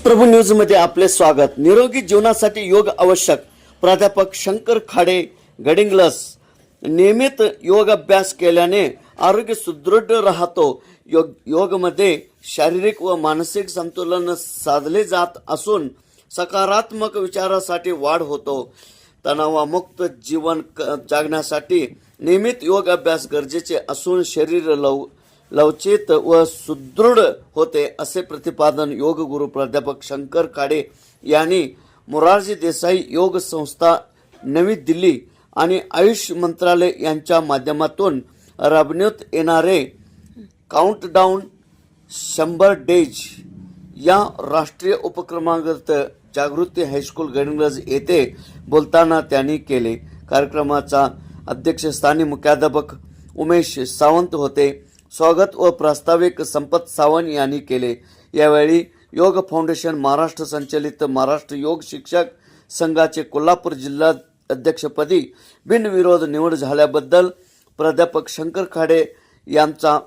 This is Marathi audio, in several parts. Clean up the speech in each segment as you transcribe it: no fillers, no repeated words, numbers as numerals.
प्रभू न्यूज मध्ये आपले स्वागत। निरोगी जीवनासाठी योग आवश्यक। प्राध्यापक शंकर खाडे, गडिंग्लस। नियमित योग अभ्यास केल्याने आरोग्य सुदृढ राहतो। योग मध्ये शारीरिक व मानसिक संतुलन साधले जात असून सकारात्मक विचारासाठी वाढ होतो। तणावमुक्त जीवन जगण्यासाठी नियमित योग अभ्यास गरजेचे असून शरीर लवचित व सुदृढ होते, असे प्रतिपादन योग गुरु प्राध्यापक शंकर खाडे यांनी मोरारजी देसाई योग संस्था, नवी दिल्ली आणि आयुष मंत्रालय यांच्या माध्यमातून राबवण्यात येणारे काउंटडाऊन 100 डेज या राष्ट्रीय उपक्रमांतर्गत जागृती हायस्कूल गडिंग्लज येथे बोलताना त्यांनी केले। कार्यक्रमाचा अध्यक्षस्थानी मुख्याध्यापक उमेश सावंत होते। स्वागत व प्रास्ताविक संपत सावंत यांनी केले। यावेळी योग फाउंडेशन महाराष्ट्र संचलित महाराष्ट्र योग शिक्षक संघाचे कोल्हापूर जिल्हा अध्यक्षपदी बिनविरोध निवड झाल्याबद्दल प्राध्यापक शंकर खाडे यांचा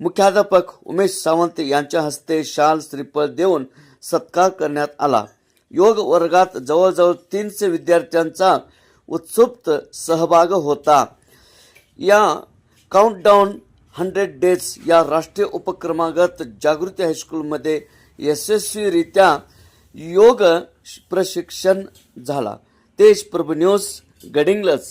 मुख्याध्यापक उमेश सावंत यांच्या हस्ते शाल श्रीफळ देऊन सत्कार करण्यात आला। योग वर्गात जवळजवळ 300 विद्यार्थ्यांचा उत्स्फूर्त सहभाग होता। या काउंटडाऊन 100 डेज या राष्ट्रीय उपक्रमांतर्गत जागृती हायस्कूलमध्ये यशस्वीरित्या योग प्रशिक्षण झाला। तेज प्रभू न्यूज, गडिंग्लज।